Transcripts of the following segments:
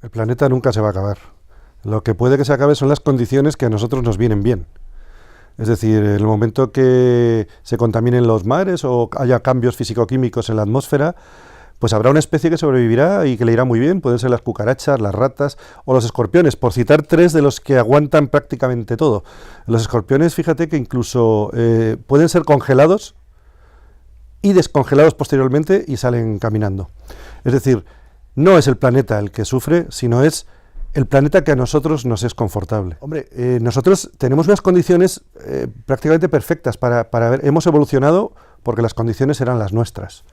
El planeta nunca se va a acabar. Lo que puede que se acabe son las condiciones que a nosotros nos vienen bien. Es decir, en el momento que se contaminen los mares o haya cambios físico-químicos en la atmósfera, pues habrá una especie que sobrevivirá y que le irá muy bien. Pueden ser las cucarachas, las ratas o los escorpiones, por citar tres de los que aguantan prácticamente todo. Los escorpiones, fíjate que incluso pueden ser congelados y descongelados posteriormente y salen caminando. Es decir, no es el planeta el que sufre, sino es el planeta que a nosotros nos es confortable. Hombre, nosotros tenemos unas condiciones prácticamente perfectas para ver. Hemos evolucionado porque las condiciones eran las nuestras,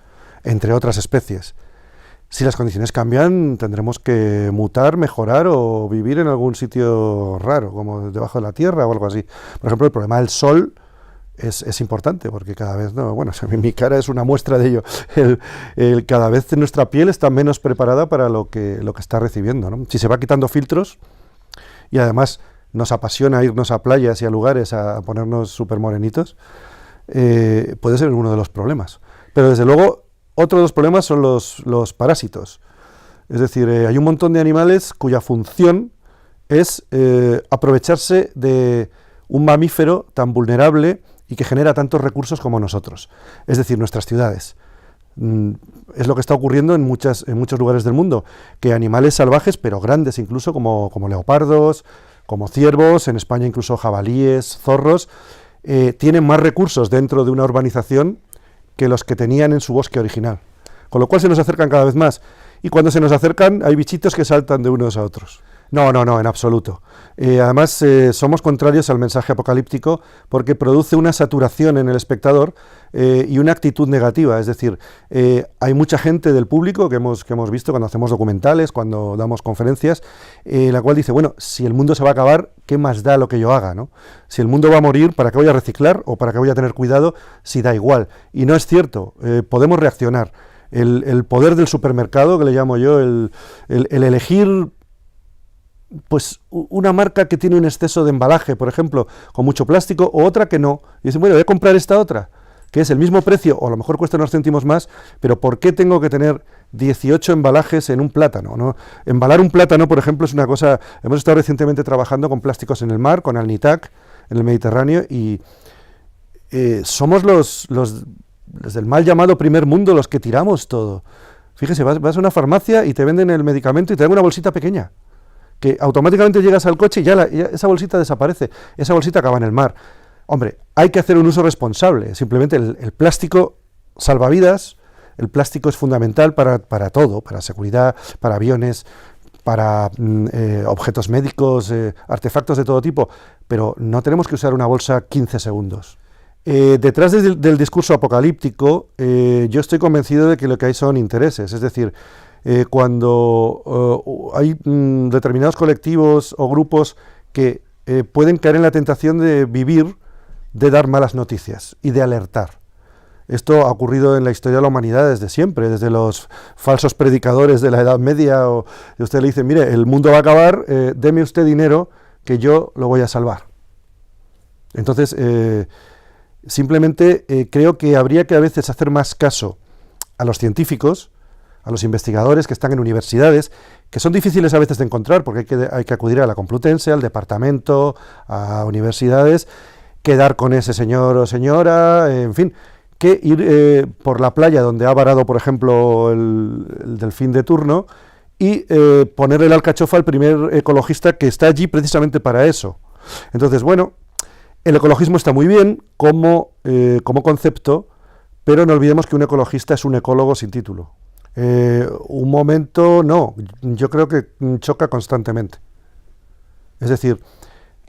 entre otras especies. Si las condiciones cambian, tendremos que mutar, mejorar o vivir en algún sitio raro, como debajo de la Tierra o algo así. Por ejemplo, el problema del Sol es importante, porque cada vez, no, bueno, mi cara es una muestra de ello, cada vez nuestra piel está menos preparada para lo que está recibiendo, ¿no? Si se va quitando filtros, y además nos apasiona irnos a playas y a lugares a ponernos súper morenitos, puede ser uno de los problemas. Pero desde luego, otro de los problemas son los parásitos. Es decir, hay un montón de animales cuya función es aprovecharse de un mamífero tan vulnerable y que genera tantos recursos como nosotros, es decir, nuestras ciudades. Es lo que está ocurriendo en muchos lugares del mundo, que animales salvajes, pero grandes incluso, como leopardos, como ciervos, en España incluso jabalíes, zorros, tienen más recursos dentro de una urbanización que los que tenían en su bosque original, con lo cual se nos acercan cada vez más, y cuando se nos acercan hay bichitos que saltan de unos a otros. No, en absoluto. Además, somos contrarios al mensaje apocalíptico porque produce una saturación en el espectador y una actitud negativa. Es decir, hay mucha gente del público que hemos visto cuando hacemos documentales, cuando damos conferencias, la cual dice, bueno, si el mundo se va a acabar, ¿qué más da lo que yo haga, ¿no? Si el mundo va a morir, ¿para qué voy a reciclar o para qué voy a tener cuidado si da igual? Y no es cierto, podemos reaccionar. El poder del supermercado, que le llamo yo, el elegir pues una marca que tiene un exceso de embalaje, por ejemplo, con mucho plástico, o otra que no. Y dicen, bueno, voy a comprar esta otra, que es el mismo precio, o a lo mejor cuesta unos céntimos más, pero ¿por qué tengo que tener 18 embalajes en un plátano, ¿no? Embalar un plátano, por ejemplo, es una cosa. Hemos estado recientemente trabajando con plásticos en el mar, con Alnitak, en el Mediterráneo, y somos los del mal llamado primer mundo los que tiramos todo. Fíjese, vas a una farmacia y te venden el medicamento y te dan una bolsita pequeña, que automáticamente llegas al coche y ya esa bolsita desaparece, esa bolsita acaba en el mar. Hombre, hay que hacer un uso responsable, simplemente el plástico salva vidas, el plástico es fundamental para todo, para seguridad, para aviones, para objetos médicos, artefactos de todo tipo, pero no tenemos que usar una bolsa 15 segundos. Detrás del discurso apocalíptico, yo estoy convencido de que lo que hay son intereses, es decir, cuando hay determinados colectivos o grupos que pueden caer en la tentación de vivir, de dar malas noticias y de alertar. Esto ha ocurrido en la historia de la humanidad desde siempre, desde los falsos predicadores de la Edad Media, o usted le dice, mire, el mundo va a acabar, deme usted dinero que yo lo voy a salvar. Entonces, simplemente creo que habría que a veces hacer más caso a los científicos, a los investigadores que están en universidades, que son difíciles a veces de encontrar, porque hay que acudir a la Complutense, al departamento, a universidades, quedar con ese señor o señora, en fin, que ir por la playa donde ha varado, por ejemplo, el delfín de turno, y ponerle la alcachofa al primer ecologista que está allí precisamente para eso. Entonces, bueno, el ecologismo está muy bien como concepto, pero no olvidemos que un ecologista es un ecólogo sin título. Un momento, no, yo creo que choca constantemente. Es decir,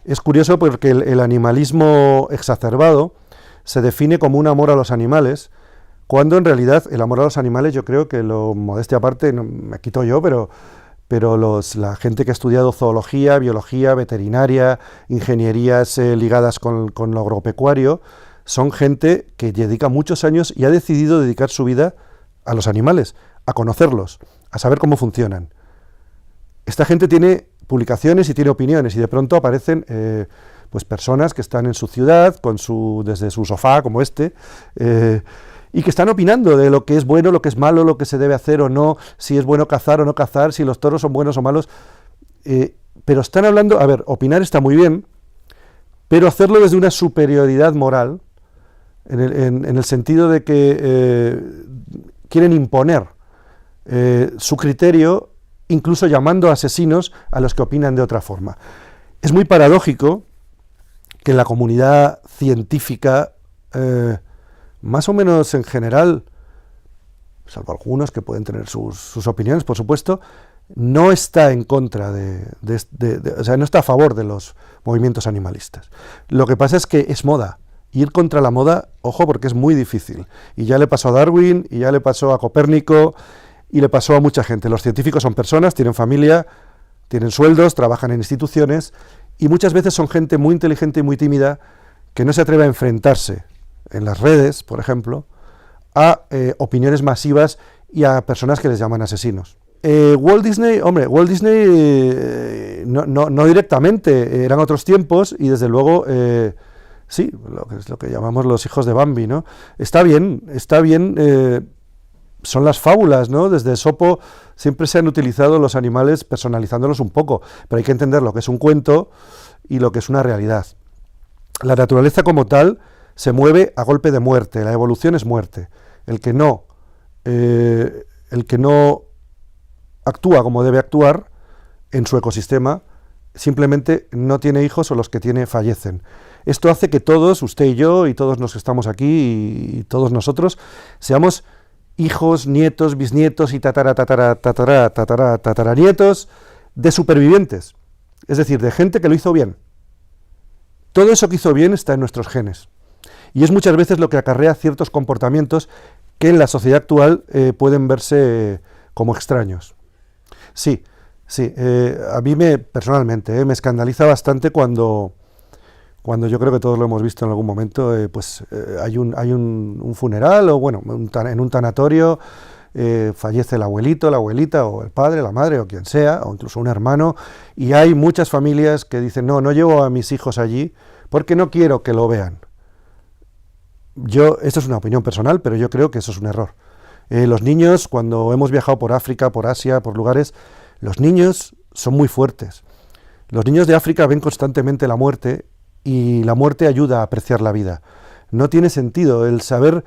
es curioso porque el animalismo exacerbado se define como un amor a los animales, cuando en realidad el amor a los animales, yo creo que, modestia aparte, no, me quito yo, pero la gente que ha estudiado zoología, biología, veterinaria, ingenierías ligadas con lo agropecuario, son gente que dedica muchos años y ha decidido dedicar su vida a los animales, a conocerlos, a saber cómo funcionan. Esta gente tiene publicaciones y tiene opiniones, y de pronto aparecen pues personas que están en su ciudad, desde su sofá, como y que están opinando de lo que es bueno, lo que es malo, lo que se debe hacer o no, si es bueno cazar o no cazar, si los toros son buenos o malos, pero están hablando, a ver, opinar está muy bien, pero hacerlo desde una superioridad moral, en el sentido de que quieren imponer su criterio, incluso llamando asesinos a los que opinan de otra forma. Es muy paradójico que en la comunidad científica, más o menos en general, salvo algunos que pueden tener sus opiniones, por supuesto, no está en contra o sea, no está a favor de los movimientos animalistas. Lo que pasa es que es moda. Ir contra la moda, ojo, porque es muy difícil. Y ya le pasó a Darwin, y ya le pasó a Copérnico, y le pasó a mucha gente. Los científicos son personas, tienen familia, tienen sueldos, trabajan en instituciones, y muchas veces son gente muy inteligente y muy tímida que no se atreve a enfrentarse en las redes, por ejemplo, a opiniones masivas y a personas que les llaman asesinos. Walt Disney, no directamente, eran otros tiempos y desde luego, sí, lo que llamamos los hijos de Bambi, ¿no? Está bien, son las fábulas, ¿no? Desde Esopo siempre se han utilizado los animales personalizándolos un poco, pero hay que entender lo que es un cuento y lo que es una realidad. La naturaleza como tal se mueve a golpe de muerte, la evolución es muerte. El que no actúa como debe actuar en su ecosistema, simplemente no tiene hijos o los que tiene fallecen. Esto hace que todos, usted y yo, y todos los que estamos aquí, y todos nosotros, seamos hijos, nietos, bisnietos y tataranietos de supervivientes. Es decir, de gente que lo hizo bien. Todo eso que hizo bien está en nuestros genes. Y es muchas veces lo que acarrea ciertos comportamientos que en la sociedad actual pueden verse como extraños. Sí, a mí personalmente me escandaliza bastante cuando yo creo que todos lo hemos visto en algún momento, hay un funeral o bueno, en un tanatorio fallece el abuelito, la abuelita o el padre, la madre o quien sea, o incluso un hermano, y hay muchas familias que dicen no llevo a mis hijos allí porque no quiero que lo vean. Esto es una opinión personal, pero yo creo que eso es un error. Los niños, cuando hemos viajado por África, por Asia, por lugares, los niños son muy fuertes. Los niños de África ven constantemente la muerte y la muerte ayuda a apreciar la vida. No tiene sentido el saber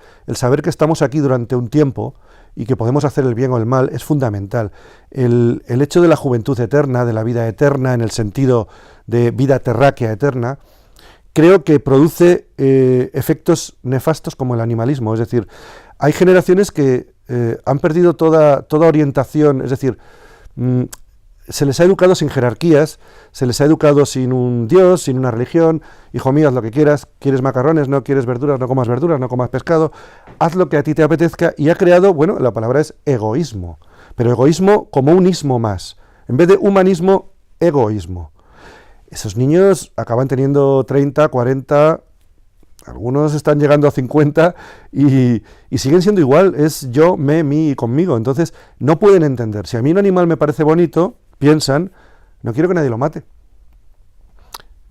que estamos aquí durante un tiempo y que podemos hacer el bien o el mal es fundamental. El hecho de la juventud eterna, de la vida eterna en el sentido de vida terráquea eterna, creo que produce efectos nefastos como el animalismo. Es decir, hay generaciones que han perdido toda orientación, es decir, se les ha educado sin jerarquías, se les ha educado sin un Dios, sin una religión. Hijo mío, haz lo que quieras, quieres macarrones, no quieres verduras, no comas pescado, haz lo que a ti te apetezca, y ha creado, bueno, la palabra es egoísmo, pero egoísmo como un ismo más, en vez de humanismo, egoísmo. Esos niños acaban teniendo 30, 40, algunos están llegando a 50 y siguen siendo igual, es yo, mí y conmigo. Entonces no pueden entender. Si a mí un animal me parece bonito, piensan, no quiero que nadie lo mate.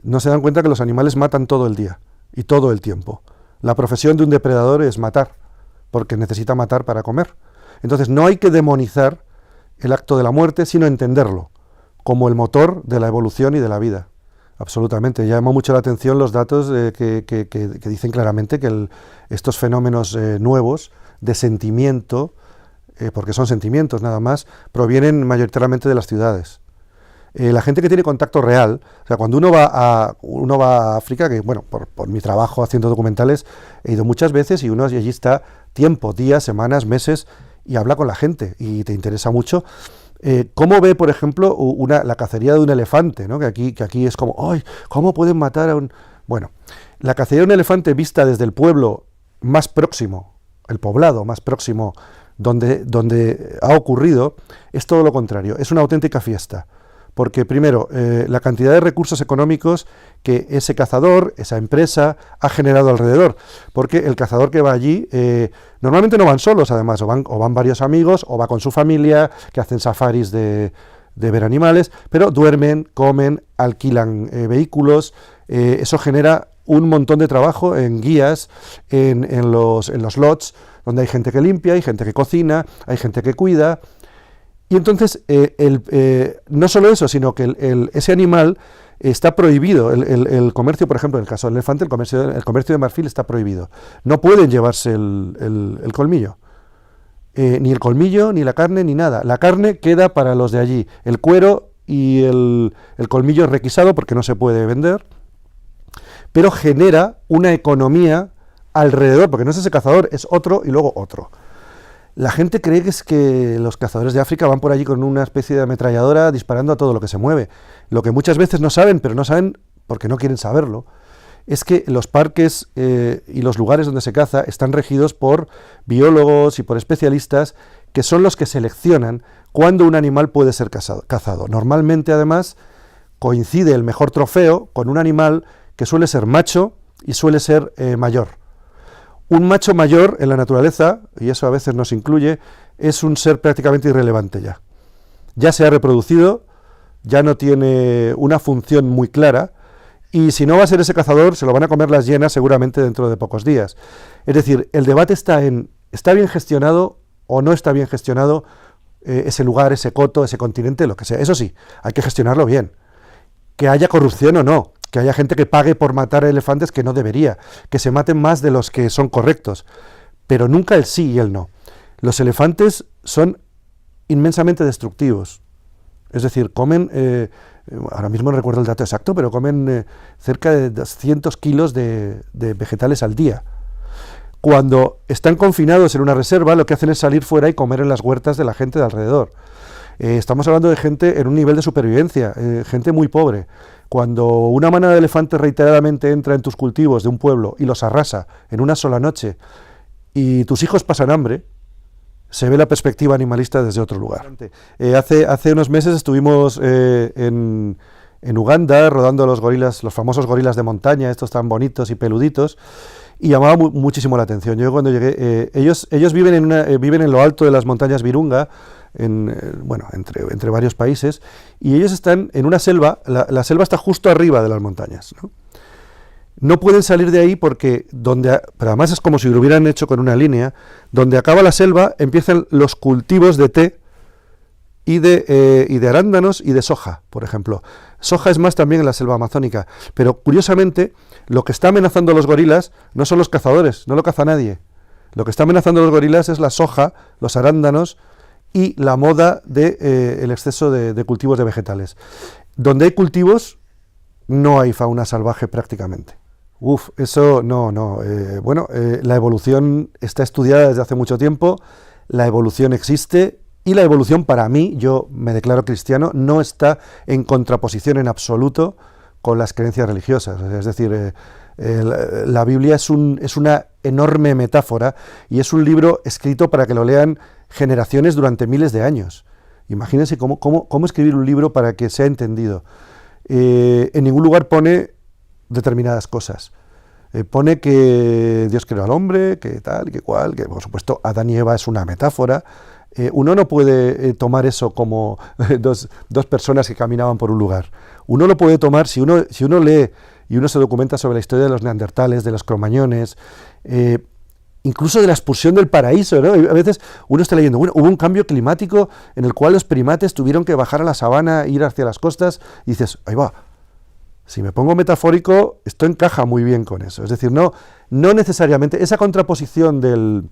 No se dan cuenta que los animales matan todo el día y todo el tiempo. La profesión de un depredador es matar, porque necesita matar para comer. Entonces no hay que demonizar el acto de la muerte, sino entenderlo como el motor de la evolución y de la vida. Absolutamente. Llama mucho la atención los datos que dicen claramente que estos fenómenos nuevos de sentimiento, porque son sentimientos nada más, provienen mayoritariamente de las ciudades. La gente que tiene contacto real, o sea, cuando uno va a África, que bueno, por mi trabajo haciendo documentales, he ido muchas veces y uno allí está tiempo, días, semanas, meses, y habla con la gente, y te interesa mucho. ¿Cómo ve, por ejemplo, la cacería de un elefante, ¿no? que aquí es como, ¡ay! ¿Cómo pueden matar a un...? Bueno, la cacería de un elefante vista desde el pueblo más próximo, el poblado más próximo donde ha ocurrido, es todo lo contrario, es una auténtica fiesta. Porque primero, la cantidad de recursos económicos que ese cazador, esa empresa, ha generado alrededor. Porque el cazador que va allí, normalmente no van solos además, o van varios amigos, o va con su familia, que hacen safaris de de ver animales, pero duermen, comen, alquilan vehículos, eso genera un montón de trabajo en guías, en los lots, donde hay gente que limpia, hay gente que cocina, hay gente que cuida. Y entonces, no solo eso, sino que ese animal está prohibido. El comercio, por ejemplo, en el caso del elefante, el comercio de marfil está prohibido. No pueden llevarse el colmillo. Ni el colmillo, ni la carne, ni nada. La carne queda para los de allí. El cuero y el colmillo es requisado porque no se puede vender. Pero genera una economía alrededor, porque no es ese cazador, es otro y luego otro. La gente cree que es que los cazadores de África van por allí con una especie de ametralladora disparando a todo lo que se mueve. Lo que muchas veces no saben, pero no saben porque no quieren saberlo, es que los parques y los lugares donde se caza están regidos por biólogos y por especialistas que son los que seleccionan cuándo un animal puede ser cazado. Normalmente, además, coincide el mejor trofeo con un animal que suele ser macho y suele ser mayor. Un macho mayor en la naturaleza, y eso a veces nos incluye, es un ser prácticamente irrelevante ya. Ya se ha reproducido, ya no tiene una función muy clara, y si no va a ser ese cazador, se lo van a comer las hienas seguramente dentro de pocos días. Es decir, el debate está en, ¿está bien gestionado o no está bien gestionado ese lugar, ese coto, ese continente, lo que sea? Eso sí, hay que gestionarlo bien. Que haya corrupción o no, que haya gente que pague por matar elefantes que no debería, que se maten más de los que son correctos, pero nunca el sí y el no. Los elefantes son inmensamente destructivos, es decir, comen, ahora mismo no recuerdo el dato exacto, pero comen cerca de 200 kilos de vegetales al día. Cuando están confinados en una reserva, lo que hacen es salir fuera y comer en las huertas de la gente de alrededor. Estamos hablando de gente en un nivel de supervivencia, gente muy pobre. Cuando una manada de elefantes reiteradamente entra en tus cultivos de un pueblo y los arrasa en una sola noche y tus hijos pasan hambre, se ve la perspectiva animalista desde otro lugar. Hace unos meses estuvimos en Uganda rodando los gorilas, los famosos gorilas de montaña, estos tan bonitos y peluditos, y llamaba muchísimo la atención. Yo cuando llegué, ellos viven en lo alto de las montañas Virunga, entre varios países, y ellos están en una selva, la selva está justo arriba de las montañas, ¿no? No pueden salir de ahí porque pero además es como si lo hubieran hecho con una línea, donde acaba la selva empiezan los cultivos de té y de arándanos y de soja, por ejemplo. Soja es más también en la selva amazónica, pero curiosamente lo que está amenazando a los gorilas no son los cazadores, no lo caza nadie. Lo que está amenazando a los gorilas es la soja, los arándanos y la moda el exceso de cultivos de vegetales. Donde hay cultivos no hay fauna salvaje prácticamente. Eso no. La evolución está estudiada desde hace mucho tiempo, la evolución existe y la evolución para mí, yo me declaro cristiano, no está en contraposición en absoluto con las creencias religiosas. Es decir, la Biblia es una enorme metáfora y es un libro escrito para que lo lean generaciones durante miles de años. Imagínense cómo escribir un libro para que sea entendido. En ningún lugar pone determinadas cosas. Pone que Dios creó al hombre, que tal, que cual, que por supuesto Adán y Eva es una metáfora. Uno no puede tomar eso como dos personas que caminaban por un lugar. Uno lo puede tomar si uno lee y uno se documenta sobre la historia de los neandertales, de los cromañones, incluso de la expulsión del paraíso, ¿no? A veces uno está leyendo, hubo un cambio climático en el cual los primates tuvieron que bajar a la sabana, ir hacia las costas, y dices, ahí va. Si me pongo metafórico, esto encaja muy bien con eso. Es decir, no necesariamente, esa contraposición del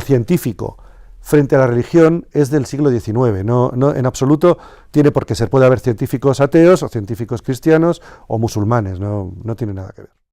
científico frente a la religión es del siglo XIX, no en absoluto tiene por qué ser. Puede haber científicos ateos o científicos cristianos o musulmanes, no tiene nada que ver.